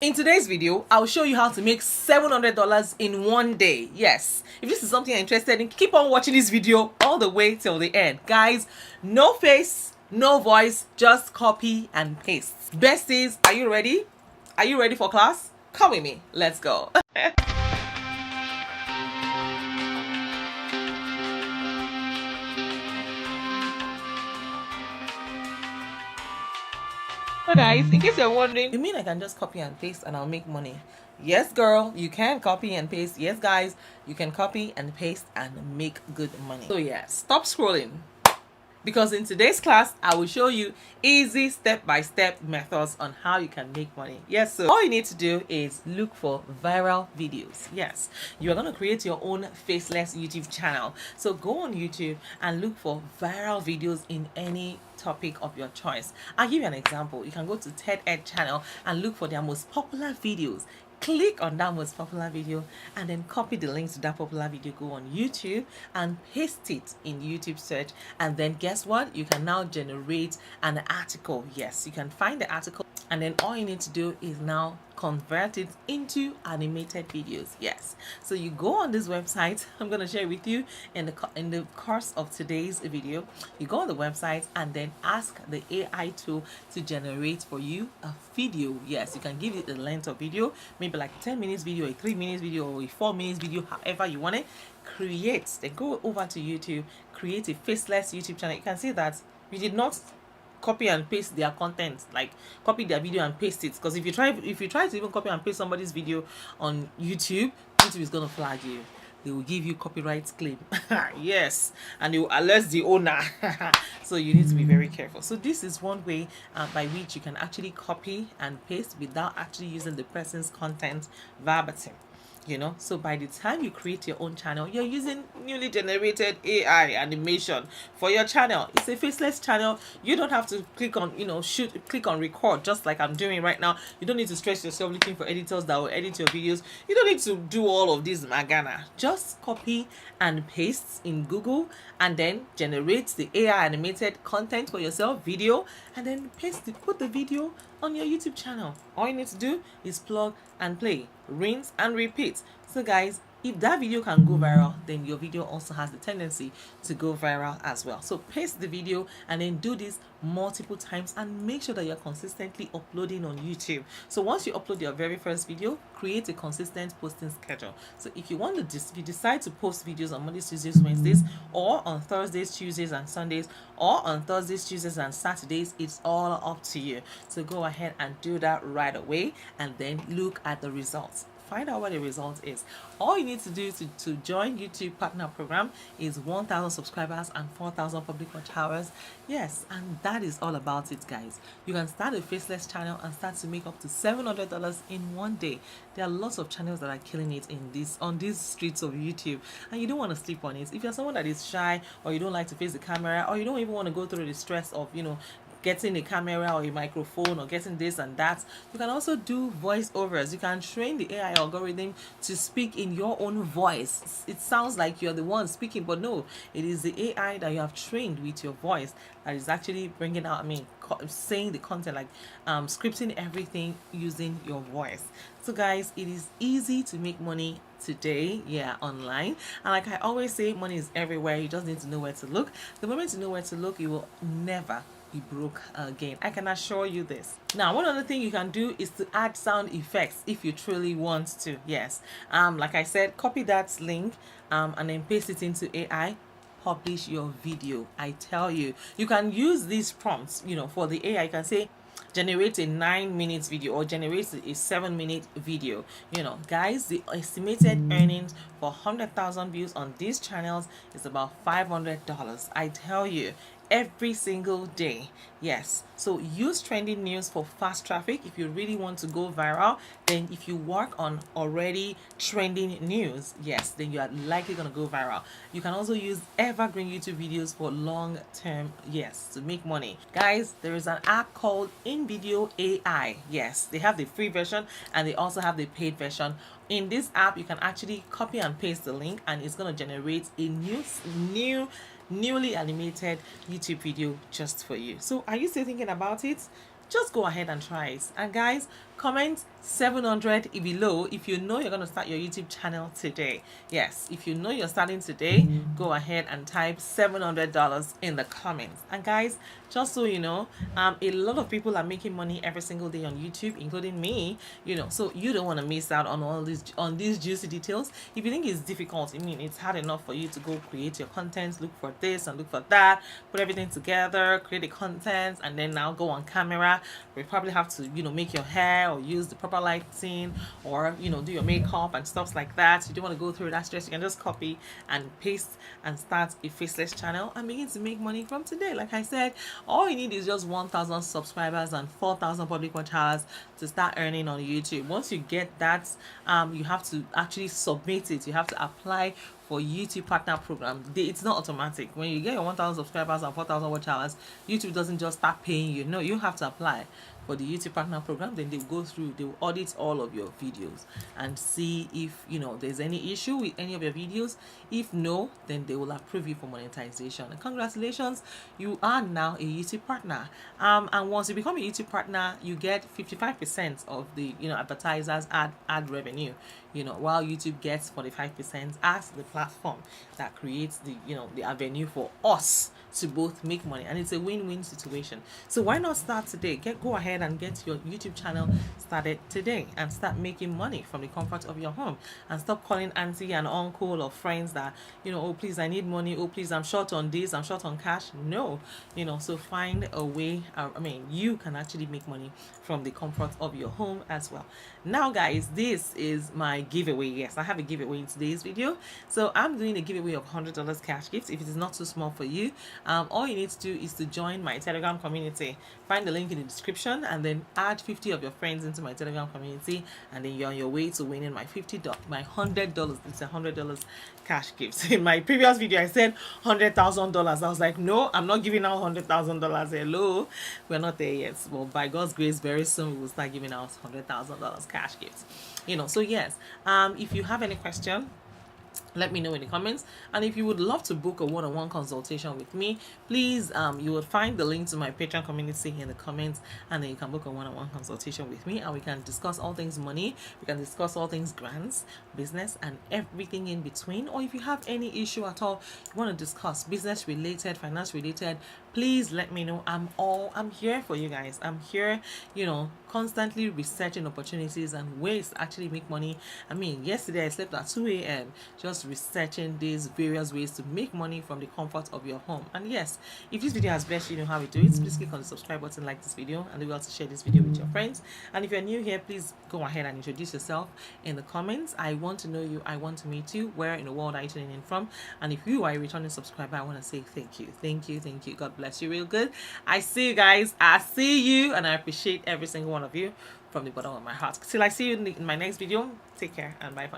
In today's video, I'll show you how to make $700 in one day. Yes, if this is something you're interested in, keep on watching this video all the way till the end. Guys, no face, no voice, just copy and paste. Besties, are you ready? Are you ready for class? Come with me, let's go. So guys, in case you're wondering, you mean I can just copy and paste and I'll make money? Yes, girl, you can copy and paste. Yes, guys, you can copy and paste and make good money. So yeah, stop scrolling, because in today's class I will show you easy step-by-step methods on how you can make money. Yes, so all you need to do is look for viral videos. Yes, you are going to create your own faceless YouTube channel. So go on YouTube and look for viral videos in any topic of your choice. I'll give you an example. You can go to TED channel and look for their most popular videos. Click on that most popular video and then copy the links to that popular video. Go on YouTube and paste it in YouTube search, and then guess what? You can now generate an article. Yes, you can find the article, and then all you need to do is now convert it into animated videos. Yes, so you go on this website. I'm going to share with you in the course of today's video. You go on the website and then ask the AI tool to generate for you a video. Yes, you can give it the length of video, maybe like 10 minutes video, a 3 minutes video, or a 4 minutes video, however you want it. Create, then go over to YouTube, create a faceless YouTube channel. You can see that we did not copy and paste their content, like copy their video and paste it, because if you try to even copy and paste somebody's video on YouTube is going to flag you. They will give you copyright claim. Yes, and they will alert the owner. So you need to be very careful. So this is one way by which you can actually copy and paste without actually using the person's content verbatim. So by the time you create your own channel, you're using newly generated AI animation for your channel. It's a faceless channel. You don't have to click on click on record, just like I'm doing right now. You don't need to stress yourself looking for editors that will edit your videos. You don't need to do all of this magana. Just copy and paste in Google and then generate the AI animated content for yourself, video, and then put the video on your YouTube channel. All you need to do is plug and play, rinse and repeat. So guys, if that video can go viral, then your video also has the tendency to go viral as well. So paste the video and then do this multiple times and make sure that you're consistently uploading on YouTube. So once you upload your very first video, create a consistent posting schedule. So if you decide to post videos on Mondays, Tuesdays, Wednesdays, or on Thursdays, Tuesdays and Sundays, or on Thursdays, Tuesdays and Saturdays, it's all up to you. So go ahead and do that right away and then look at the results. Find out what the result is. All you need to do to join YouTube Partner Program is 1,000 subscribers and 4,000 public watch hours. Yes, and that is all about it, guys. You can start a faceless channel and start to make up to $700 in one day. There are lots of channels that are killing it on these streets of YouTube, and you don't want to sleep on it. If you're someone that is shy, or you don't like to face the camera, or you don't even want to go through the stress of getting a camera or a microphone or getting this and that, you can also do voiceovers. You can train the AI algorithm to speak in your own voice. It sounds like you're the one speaking, but no, it is the AI that you have trained with your voice that is actually bringing out, saying the content, like scripting everything using your voice. So guys, it is easy to make money today, online. And like I always say, money is everywhere. You just need to know where to look. The moment you know where to look, you will never be broke again. I can assure you this. Now, one other thing you can do is to add sound effects if you truly want to. Yes, like I said, copy that link and then paste it into AI. Publish your video. I tell you, you can use these prompts for the AI. You can say generate a 9-minute video or generate a 7-minute video. Guys, the estimated earnings for 100,000 views on these channels is about $500. I tell you, every single day. Yes, so use trending news for fast traffic if you really want to go viral. Then if you work on already trending news, yes, then you are likely going to go viral. You can also use evergreen YouTube videos for long term, yes, to make money. Guys, there is an app called InVideo AI. Yes, they have the free version and they also have the paid version. In this app, you can actually copy and paste the link and it's going to generate a newly animated YouTube video just for you. So are you still thinking about it? Just go ahead and try it. And guys, comment 700 below if you know you're going to start your YouTube channel today. Yes, if you know you're starting today, go ahead and type $700 in the comments. And guys, just so you know, a lot of people are making money every single day on YouTube, including me, so you don't want to miss out on all these juicy details. If you think it's difficult, I mean, it's hard enough for you to go create your content, look for this and look for that, put everything together, create the content, and then now go on camera. We probably have to make your hair or use the proper lighting, or do your makeup and stuff like that. You don't want to go through that stress. You can just copy and paste and start a faceless channel and begin to make money from today. Like I said, all you need is just 1,000 subscribers and 4,000 public watch hours to start earning on YouTube. Once you get that, you have to actually submit it. You have to apply for YouTube partner program. It's not automatic. When you get your 1,000 subscribers and 4,000 watch hours, YouTube doesn't just start paying you. No, you have to apply for the YouTube partner program. Then they'll go through, they'll audit all of your videos and see if there's any issue with any of your videos. If no, then they will approve you for monetization. And congratulations, you are now a YouTube partner. And once you become a YouTube partner, you get 55% of the advertisers ad revenue, while YouTube gets 45% as the platform that creates the avenue for us to both make money. And it's a win-win situation. So why not start today? Go ahead and get your YouTube channel started today and start making money from the comfort of your home, and stop calling auntie and uncle or friends that oh please I need money, oh please I'm short on this, I'm short on cash. No, so find a way. You can actually make money from the comfort of your home as well. Now guys, this is my giveaway. Yes, I have a giveaway in today's video. So I'm doing a giveaway of $100 cash gifts. If it is not too small for you, all you need to do is to join my Telegram community. Find the link in the description and then add 50 of your friends into my Telegram community, and then you're on your way to winning my $100. It's $100 cash gifts. In my previous video I said $100,000. I was like, no, I'm not giving out $100,000. Hello, we're not there yet. Well, by God's grace, very soon we will start giving out $100,000 cash gifts. So yes, if you have any question, let me know in the comments. And if you would love to book a one-on-one consultation with me, please you will find the link to my Patreon community in the comments, and then you can book a one-on-one consultation with me, and we can discuss all things money, we can discuss all things grants, business, and everything in between. Or if you have any issue at all you want to discuss, business related, finance related, please let me know. I'm here for you guys. I'm here constantly researching opportunities and ways to actually make money. Yesterday I slept at 2 a.m. just researching these various ways to make money from the comfort of your home. And yes, if this video has blessed you, know how we do it, please click on the subscribe button, like this video, and do well to share this video with your friends. And if you're new here, please go ahead and introduce yourself in the comments. I want to know you, I want to meet you. Where in the world are you tuning in from? And if you are a returning subscriber, I want to say thank you. God bless you real good. I see you guys, I see you, and I appreciate every single one of you from the bottom of my heart. Till I see you in my next video, take care and bye for now.